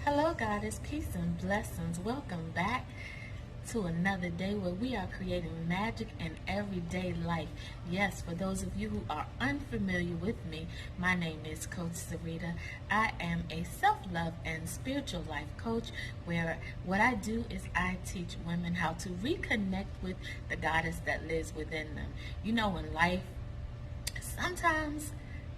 Hello, Goddess. Peace and blessings. Welcome back to another day where we are creating magic in everyday life. Yes, for those of you who are unfamiliar with me, my name is Coach Serrita. I am a self-love and spiritual life coach where what I do is I teach women how to reconnect with the goddess that lives within them. You know, in life, sometimes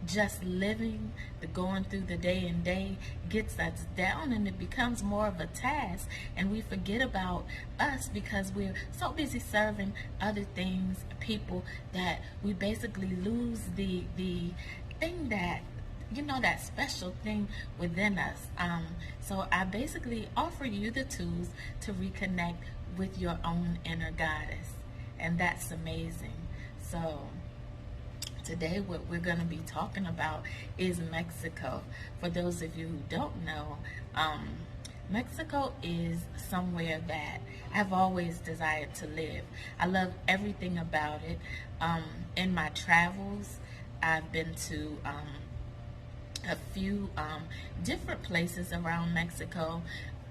just living, the going through the day and day gets us down and it becomes more of a task, and we forget about us because we're so busy serving other things, people, that we basically lose the thing that, you know, that special thing within us. So I basically offer you the tools to reconnect with your own inner goddess, and that's amazing. So today what we're going to be talking about is Mexico. For those of you who don't know, Mexico is somewhere that I've always desired to live. I love everything about it. In my travels, I've been to a few different places around Mexico.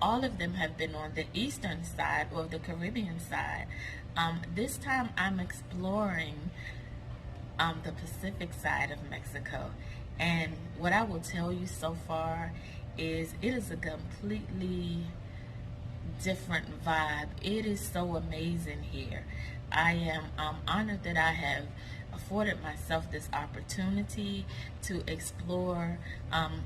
All of them have been on the eastern side or the Caribbean side. This time I'm exploring the Pacific side of Mexico. And what I will tell you so far is it is a completely different vibe. It is so amazing here. I am honored that I have afforded myself this opportunity to explore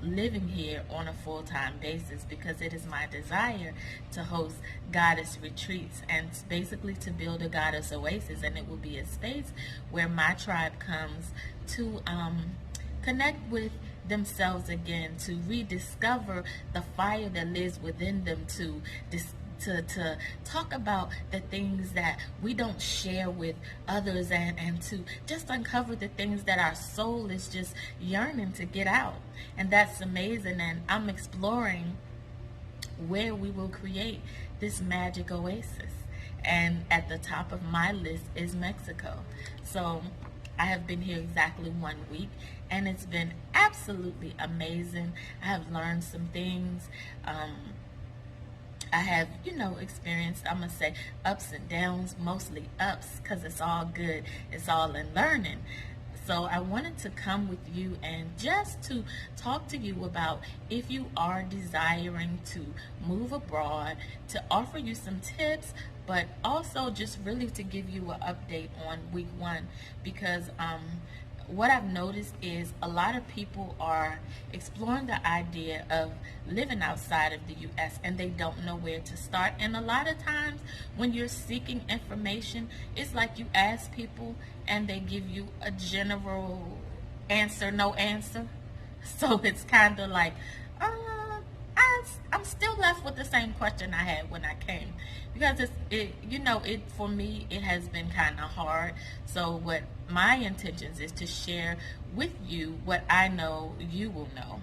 living here on a full-time basis, because it is my desire to host goddess retreats and basically to build a goddess oasis, and it will be a space where my tribe comes to connect with themselves again, to rediscover the fire that lives within them, to talk about the things that we don't share with others, and to just uncover the things that our soul is just yearning to get out. And that's amazing, and I'm exploring where we will create this magic oasis. And at the top of my list is Mexico. So I have been here exactly 1 week, and it's been absolutely amazing. I have learned some things. I have, experienced, I'm going to say, ups and downs, mostly ups, because it's all good. It's all in learning. So I wanted to come with you and just to talk to you about, if you are desiring to move abroad, to offer you some tips, but also just really to give you an update on week 1, because what I've noticed is a lot of people are exploring the idea of living outside of the U.S. and they don't know where to start. And a lot of times when you're seeking information, it's like you ask people and they give you a general answer, no answer. So it's kind of like, I'm still left with the same question I had when I came, because it for me, it has been kind of hard. So what my intentions is to share with you what I know you will know.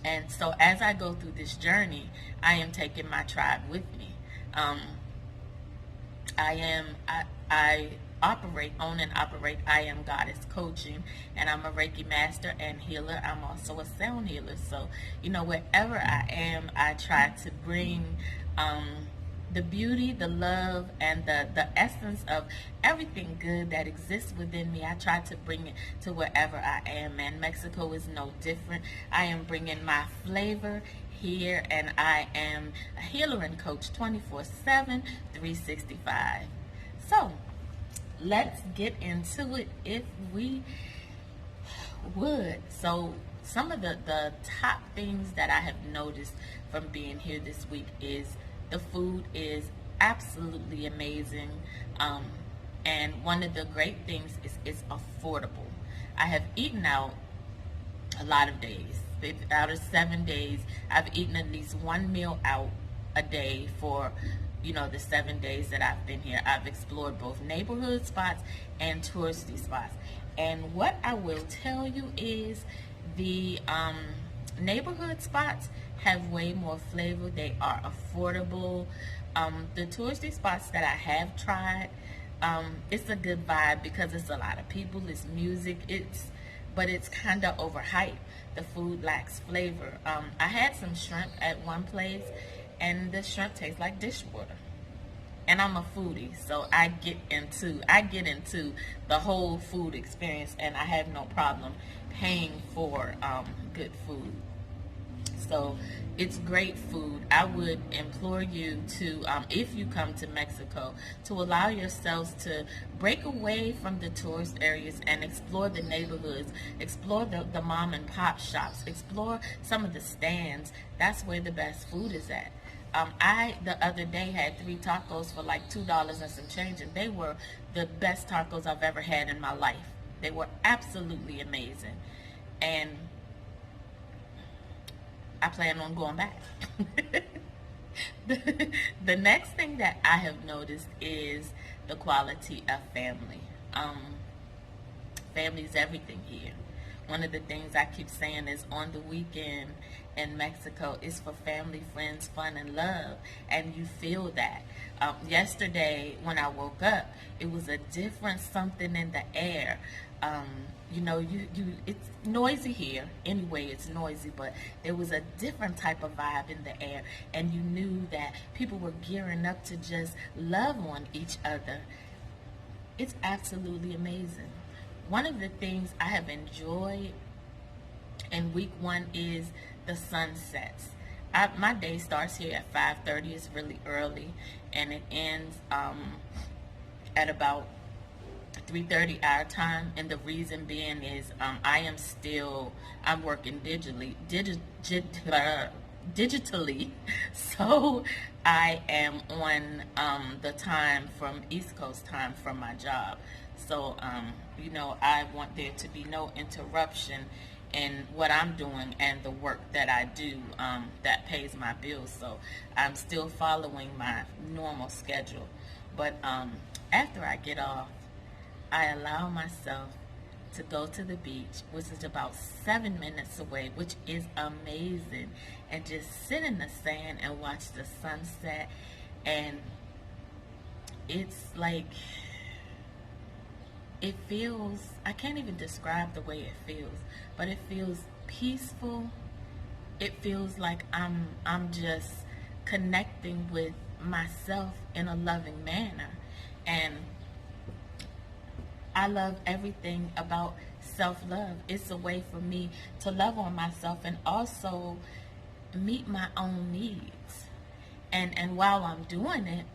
And so as I go through this journey, I am taking my tribe with me. I own and operate I Am Goddess Coaching, and I'm a Reiki master and healer. I'm also a sound healer. So, wherever I am, I try to bring the beauty, the love, and the essence of everything good that exists within me. I try to bring it to wherever I am, and Mexico is no different. I am bringing my flavor here, and I am a healer and coach 24/7, 365. So let's get into it, if we would. So some of the top things that I have noticed from being here this week is the food is absolutely amazing. And one of the great things is it's affordable. I have eaten out a lot of days. Out of 7 days, I've eaten at least one meal out a day for the 7 days that I've been here. I've explored both neighborhood spots and touristy spots. And what I will tell you is the neighborhood spots have way more flavor. They are affordable. The touristy spots that I have tried, it's a good vibe because it's a lot of people, it's music, it's but it's kind of overhyped. The food lacks flavor. I had some shrimp at one place, and the shrimp tastes like dishwater. And I'm a foodie, so I get into the whole food experience, and I have no problem paying for good food. So it's great food. I would implore you to, if you come to Mexico, to allow yourselves to break away from the tourist areas and explore the neighborhoods, explore the mom and pop shops, explore some of the stands. That's where the best food is at. I, the other day, had 3 tacos for like $2 and some change, and they were the best tacos I've ever had in my life. They were absolutely amazing. And I plan on going back. The next thing that I have noticed is the quality of family. Family is everything here. One of the things I keep saying is on the weekend in Mexico is for family, friends, fun, and love. And you feel that. Yesterday, when I woke up, it was a different something in the air. It's noisy here. Anyway, it's noisy, but there was a different type of vibe in the air. And you knew that people were gearing up to just love on each other. It's absolutely amazing. One of the things I have enjoyed in week 1 is the sunsets. My day starts here at 5:30. It's really early, and it ends at about 3:30 our time. And the reason being is I'm working digitally, so I am on the time from East Coast time from my job. So I want there to be no interruption in what I'm doing and the work that I do that pays my bills. So I'm still following my normal schedule. But after I get off, I allow myself to go to the beach, which is about 7 minutes away, which is amazing, and just sit in the sand and watch the sunset. And it's like, it feels, I can't even describe the way it feels, but it feels peaceful. It feels like I'm just connecting with myself in a loving manner. And I love everything about self-love. It's a way for me to love on myself and also meet my own needs. And while I'm doing it,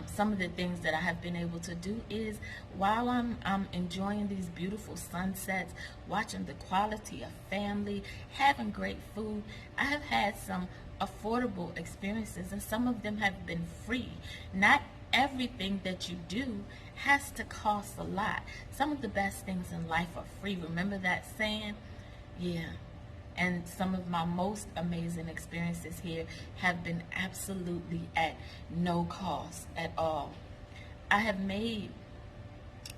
some of the things that I have been able to do is, while I'm enjoying these beautiful sunsets, watching the quality of family, having great food, I have had some affordable experiences, and some of them have been free. Not everything that you do has to cost a lot. Some of the best things in life are free. Remember that saying? Yeah. And some of my most amazing experiences here have been absolutely at no cost at all. I have made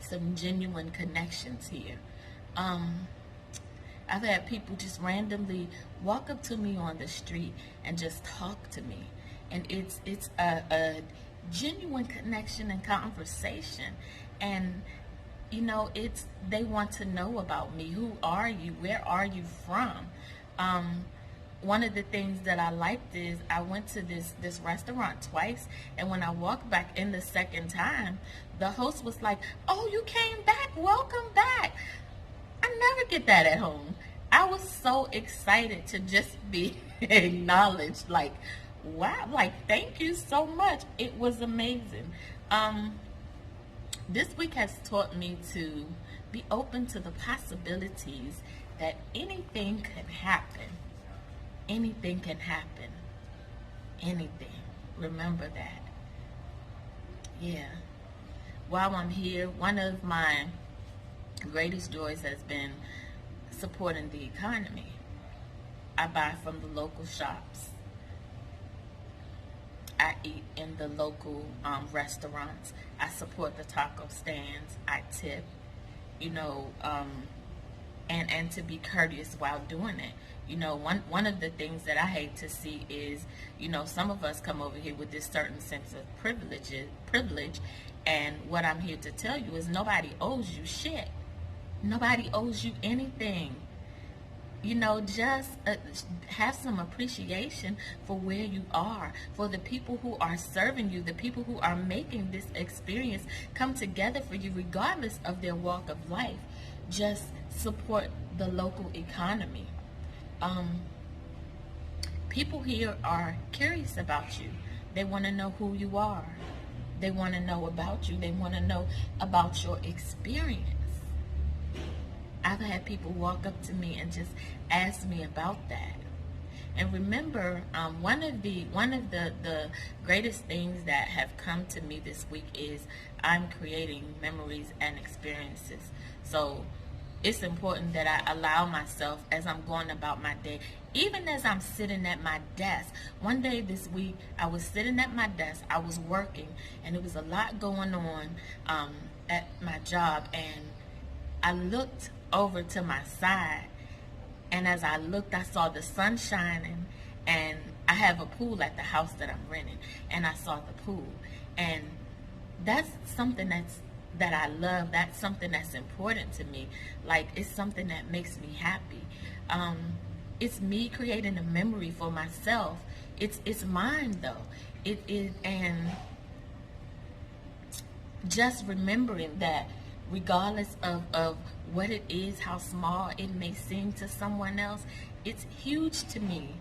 some genuine connections here. I've had people just randomly walk up to me on the street and just talk to me. And it's a genuine connection and conversation. And they want to know about me. Who are you? Where are you from? One of the things that I liked is I went to this restaurant twice, and when I walked back in the second time, the host was like, "Oh, you came back, welcome back." I never get that at home. I was so excited to just be acknowledged, like, wow, like, thank you so much. It was amazing. This week has taught me to be open to the possibilities that anything can happen. Anything can happen. Anything. Remember that. Yeah. While I'm here, one of my greatest joys has been supporting the economy. I buy from the local shops. I eat in the local restaurants. I support the taco stands. I tip, and to be courteous while doing it. One of the things that I hate to see is, some of us come over here with this certain sense of privilege, and what I'm here to tell you is nobody owes you shit. Nobody owes you anything. You know, just have some appreciation for where you are, for the people who are serving you, the people who are making this experience come together for you, regardless of their walk of life. Just support the local economy. Um, People here are curious about you. They want to know who you are. They want to know about you. They want to know about your experience. I've had people walk up to me and just ask me about that. And remember, one of the greatest things that have come to me this week is I'm creating memories and experiences. So it's important that I allow myself, as I'm going about my day, even as I'm sitting at my desk. One day this week, I was sitting at my desk, I was working, and there was a lot going on at my job, and I looked over to my side, and as I looked, I saw the sun shining, and I have a pool at the house that I'm renting, and I saw the pool, and that's something that I love. That's something that's important to me. Like, it's something that makes me happy. It's me creating a memory for myself. It's mine though. It is, and just remembering that regardless of what it is, how small it may seem to someone else, it's huge to me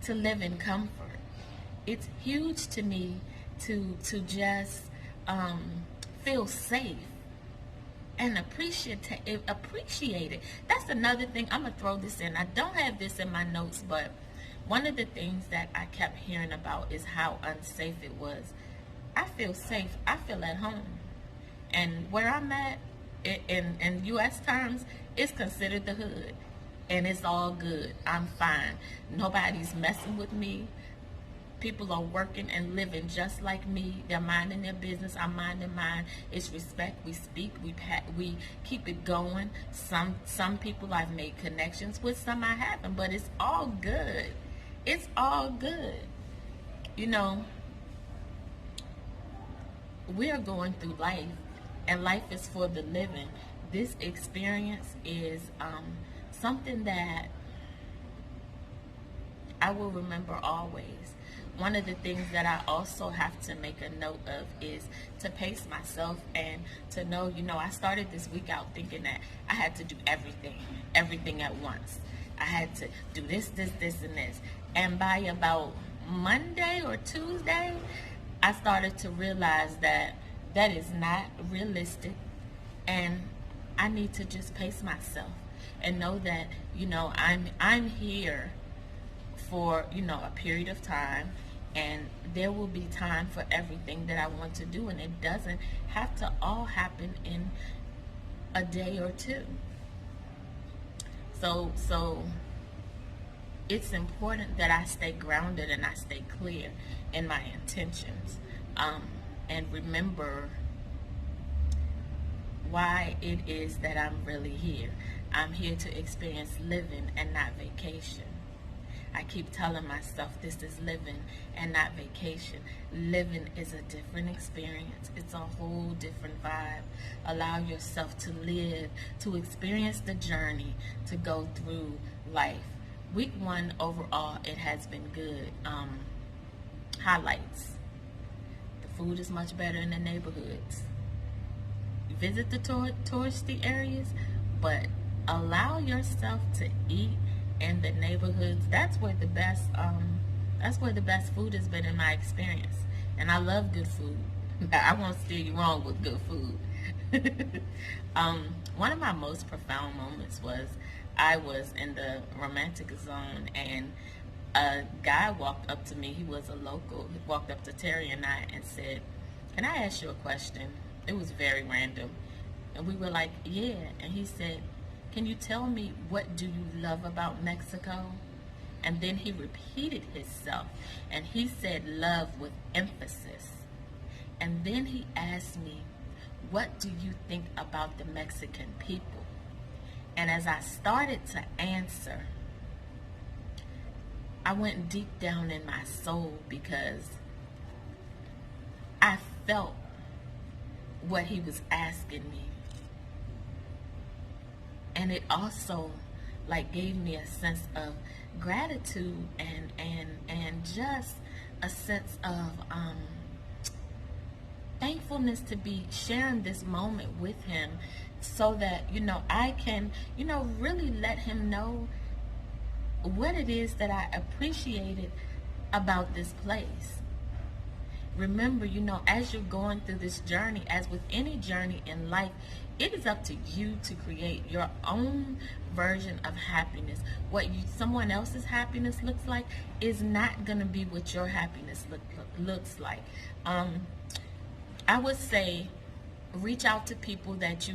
to live in comfort. It's huge to me to just feel safe and appreciate it. That's another thing. I'm gonna throw this in. I don't have this in my notes, but one of the things that I kept hearing about is how unsafe it was. I feel safe. I feel at home. And where I'm at, in U.S. terms, it's considered the hood. And it's all good. I'm fine. Nobody's messing with me. People are working and living just like me. They're minding their business. I'm minding mine. It's respect. We speak. We keep it going. Some people I've made connections with. Some I haven't. But it's all good. It's all good. You know, we are going through life, and life is for the living. This experience is something that I will remember always. One of the things that I also have to make a note of is to pace myself and to know, you know, I started this week out thinking that I had to do everything at once. I had to do this, and this. And by about Monday or Tuesday, I started to realize that that is not realistic, and I need to just pace myself and know that, you know, I'm here for, you know, a period of time, and there will be time for everything that I want to do, and it doesn't have to all happen in a day or two. So it's important that I stay grounded and I stay clear in my intentions, and remember why it is that I'm really here. I'm here to experience living and not vacation. I keep telling myself this is living and not vacation. Living is a different experience. It's a whole different vibe. Allow yourself to live, to experience the journey, to go through life. Week 1 overall, it has been good. Highlights. The food is much better in the neighborhoods. Visit the touristy areas, but allow yourself to eat in the neighborhoods. That's where the best food has been in my experience. And I love good food. I won't steer you wrong with good food. One of my most profound moments was I was in the romantic zone, and a guy walked up to me. He was a local. He walked up to Terry and I and said, "Can I ask you a question?" It was very random. And we were like, "Yeah." And he said, "Can you tell me, what do you love about Mexico?" And then he repeated himself, and he said love with emphasis. And then he asked me, "What do you think about the Mexican people?" And as I started to answer, I went deep down in my soul, because I felt what he was asking me. and it also like gave me a sense of gratitude and just a sense of thankfulness to be sharing this moment with him, so that I can really let him know what it is that I appreciated about this place. Remember, as you're going through this journey, as with any journey in life, it is up to you to create your own version of happiness. What someone else's happiness looks like is not going to be what your happiness looks like. I would say reach out to people that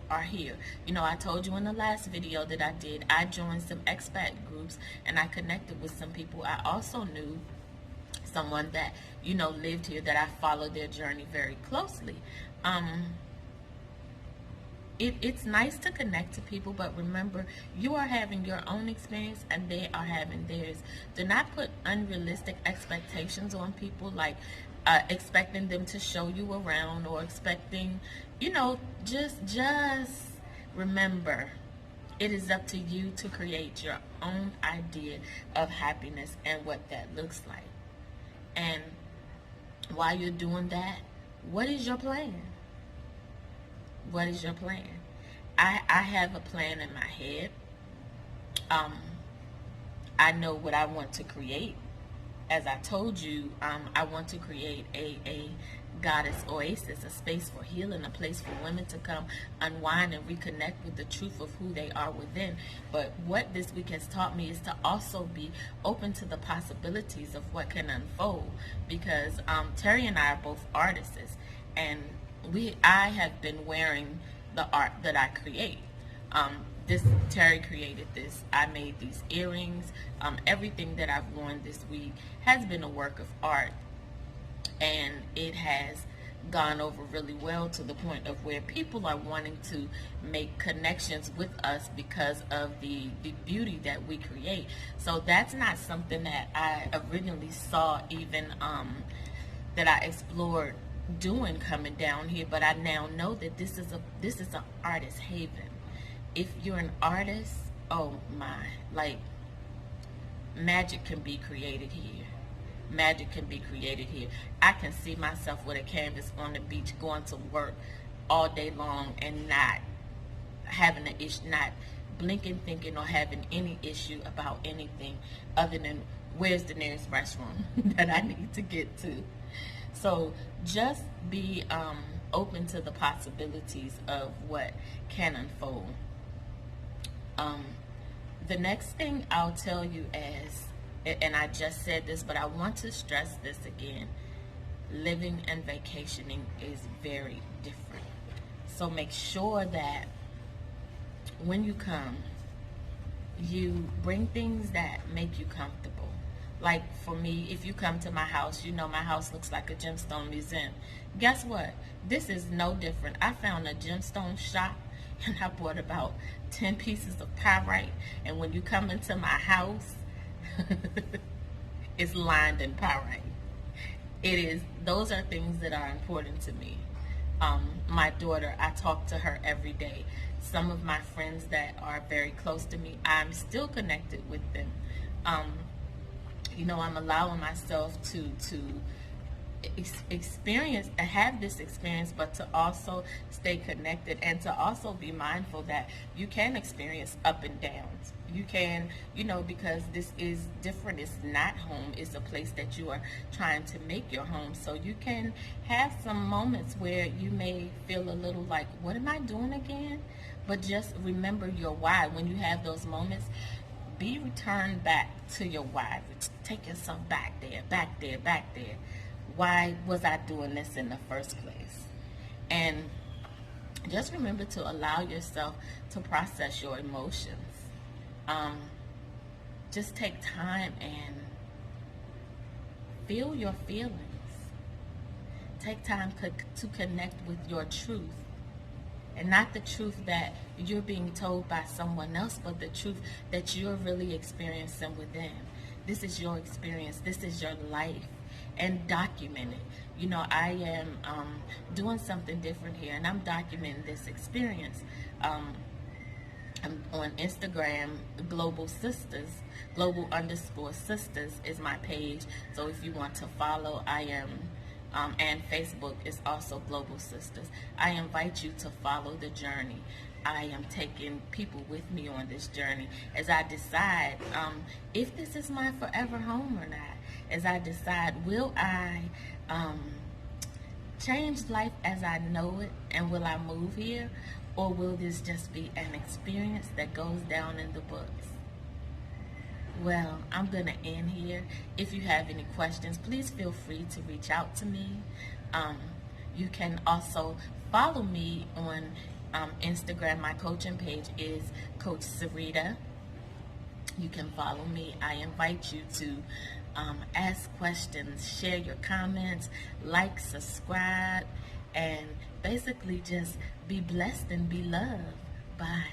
are here. I told you in the last video that I did, I joined some expat groups and I connected with some people. I also knew someone that lived here, that I followed their journey very closely. It's nice to connect to people, but remember, you are having your own experience and they are having theirs. Do not put unrealistic expectations on people, like expecting them to show you around, or expecting, just remember, it is up to you to create your own idea of happiness and what that looks like. And while you're doing that, what is your plan? What is your plan? I have a plan in my head. I know what I want to create. As I told you, I want to create a goddess oasis, a space for healing, a place for women to come unwind and reconnect with the truth of who they are within. But what this week has taught me is to also be open to the possibilities of what can unfold, because Terry and I are both artists, and I have been wearing the art that I create. Terry created this. I made these earrings. Everything that I've worn this week has been a work of art, and it has gone over really well, to the point of where people are wanting to make connections with us because of the beauty that we create. So that's not something that I originally saw, even that I explored doing coming down here, but I now know that this is an artist haven. If you're an artist, oh my, like, magic can be created here. Magic can be created here. I can see myself with a canvas on the beach going to work all day long and not having an issue, not blinking, thinking, or having any issue about anything other than where's the nearest restaurant that I need to get to. So just be open to the possibilities of what can unfold. The next thing I'll tell you is, and I just said this, but I want to stress this again, living and vacationing is very different. So make sure that when you come, you bring things that make you comfortable. Like for me, if you come to my house, my house looks like a gemstone museum. Guess what? This is no different. I found a gemstone shop and I bought about 10 pieces of pyrite. And when you come into my house, it's lined in pyrite. Those are things that are important to me. My daughter, I talk to her every day. Some of my friends that are very close to me, I'm still connected with them. I'm allowing myself to experience, have this experience, but to also stay connected and to also be mindful that you can experience up and downs. You can, because this is different. It's not home. It's a place that you are trying to make your home. So you can have some moments where you may feel a little like, what am I doing again? But just remember your why. When you have those moments, be returned back to your why. Take yourself back there, back there, back there. Why was I doing this in the first place? And just remember to allow yourself to process your emotions. Just take time and feel your feelings. Take time to connect with your truth. And not the truth that you're being told by someone else, but the truth that you're really experiencing within. This is your experience. This is your life. And document it. I am doing something different here, and I'm documenting this experience. On Instagram, global_sisters is my page. So if you want to follow, I am, and Facebook is also Global Sisters. I invite you to follow the journey. I am taking people with me on this journey as I decide if this is my forever home or not. As I decide, will I change life as I know it, and will I move here, or will this just be an experience that goes down in the books? Well, I'm going to end here. If you have any questions, please feel free to reach out to me. You can also follow me on Instagram. My coaching page is Coach Serrita. You can follow me. I invite you to ask questions, share your comments, like, subscribe, and basically just be blessed and be loved. Bye.